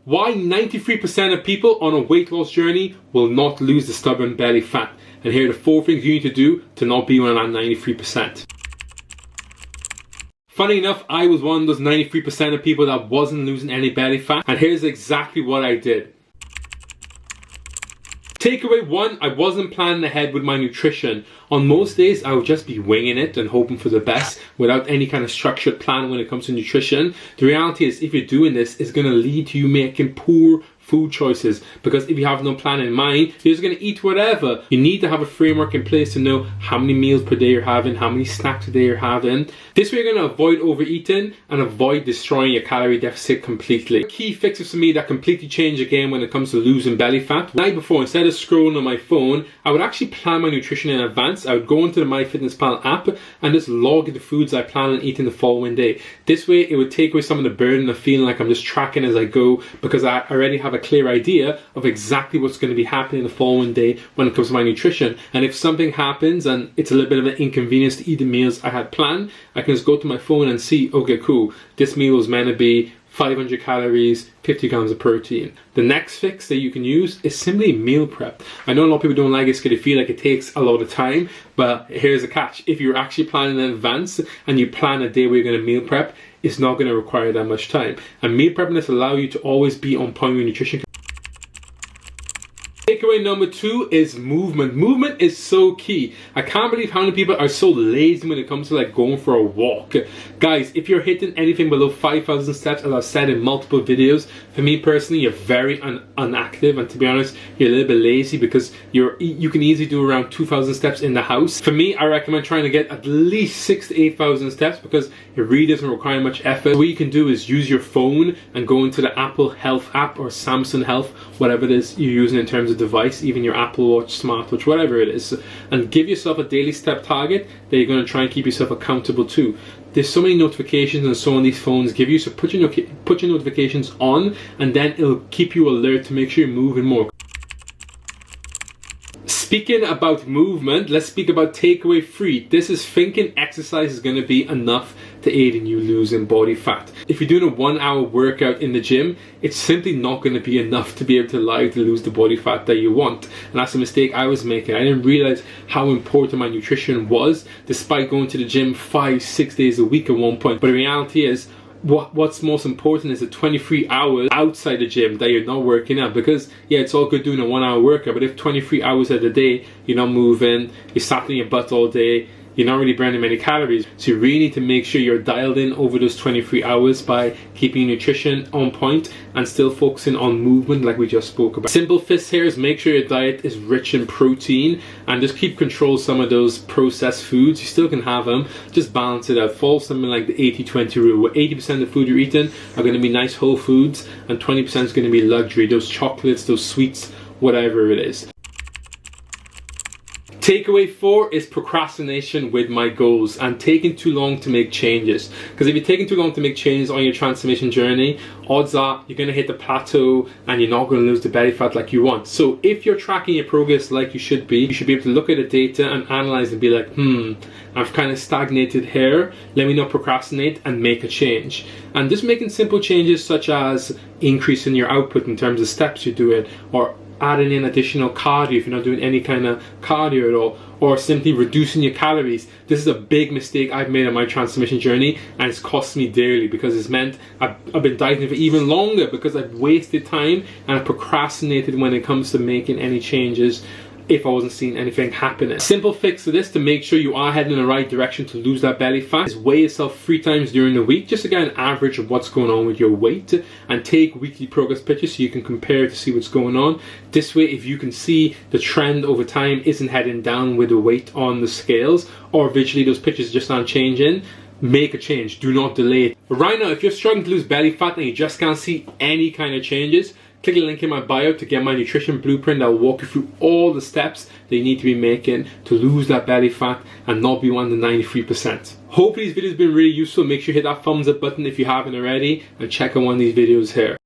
Why 93% of people on a weight loss journey will not lose the stubborn belly fat. And here are the 4 things you need to do to not be one of that 93%. Funny enough, I was one of those 93% of people that wasn't losing any belly fat, and here's exactly what I did. Takeaway 1, I wasn't planning ahead with my nutrition. On most days, I would just be winging it and hoping for the best without any kind of structured plan when it comes to nutrition. The reality is, if you're doing this, it's going to lead to you making poor food choices, because if you have no plan in mind, you're just going to eat whatever. You need to have a framework in place to know how many meals per day you're having, how many snacks a day you're having. This way you're going to avoid overeating and avoid destroying your calorie deficit completely. Key fixes for me that completely change the game when it comes to losing belly fat. The night before, instead of scrolling on my phone, I would actually plan my nutrition in advance. I would go into the MyFitnessPal app and just log the foods I plan on eating the following day. This way it would take away some of the burden of feeling like I'm just tracking as I go, because I already have a clear idea of exactly what's going to be happening the following day when it comes to my nutrition. And if something happens and it's a little bit of an inconvenience to eat the meals I had planned, I can just go to my phone and see, okay, cool, this meal was meant to be 500 calories, 50 grams of protein. The next fix that you can use is simply meal prep. I know a lot of people don't like it because they feel like it takes a lot of time, but here's the catch. If you're actually planning in advance and you plan a day where you're going to meal prep, it's not going to require that much time. And meal prepping this allows you to always be on point with nutrition. Takeaway number 2 is movement. Movement is so key. I can't believe how many people are so lazy when it comes to like going for a walk. Guys, if you're hitting anything below 5,000 steps, as I've said in multiple videos, for me personally, you're very inactive, and to be honest, you're a little bit lazy because you can easily do around 2,000 steps in the house. For me, I recommend trying to get at least 6,000 to 8,000 steps because it really doesn't require much effort. What you can do is use your phone and go into the Apple Health app or Samsung Health, whatever it is you're using in terms of device, even your Apple Watch, smartwatch, whatever it is, and give yourself a daily step target that you're going to try and keep yourself accountable to. There's so many notifications and so on these phones give you, so put your notifications on, and then it'll keep you alert to make sure you're moving more. Speaking about movement, let's speak about takeaway 3. This is thinking exercise is going to be enough to aid in you losing body fat. If you're doing a 1-hour workout in the gym, it's simply not going to be enough to be able to allow you to lose the body fat that you want. And that's a mistake I was making. I didn't realize how important my nutrition was, despite going to the gym 5-6 days a week at one point. But the reality is, what's most important is the 23 hours outside the gym that you're not working out. Because yeah, it's all good doing a 1-hour workout, but if 23 hours of the day you're not moving, you're sat in your butt all day, you're not really burning many calories. So you really need to make sure you're dialed in over those 23 hours by keeping nutrition on point and still focusing on movement like we just spoke about. Simple fix here is make sure your diet is rich in protein and just keep control of some of those processed foods. You still can have them, just balance it out. Follow something like the 80-20 rule, where 80% of the food you're eating are going to be nice whole foods and 20% is going to be luxury, those chocolates, those sweets, whatever it is. Takeaway 4 is procrastination with my goals and taking too long to make changes. Because if you're taking too long to make changes on your transformation journey, odds are you're going to hit the plateau and you're not going to lose the belly fat like you want. So if you're tracking your progress like you should be able to look at the data and analyze and be like, I've kind of stagnated here, let me not procrastinate and make a change. And just making simple changes such as increasing your output in terms of steps you're doing, or adding in additional cardio if you're not doing any kind of cardio at all, or simply reducing your calories. This is a big mistake I've made on my transformation journey, and it's cost me dearly because it's meant I've been dieting for even longer because I've wasted time and I procrastinated when it comes to making any changes if I wasn't seeing anything happening. Simple fix to this to make sure you are heading in the right direction to lose that belly fat is weigh yourself 3 times during the week just to get an average of what's going on with your weight, and take weekly progress pictures so you can compare to see what's going on. This way, if you can see the trend over time isn't heading down with the weight on the scales, or visually those pictures just aren't changing, make a change. Do not delay it. But right now, if you're struggling to lose belly fat and you just can't see any kind of changes, click the link in my bio to get my nutrition blueprint that will walk you through all the steps that you need to be making to lose that belly fat and not be one of the 93%. Hopefully this video has been really useful. Make sure you hit that thumbs up button if you haven't already, and check out one of these videos here.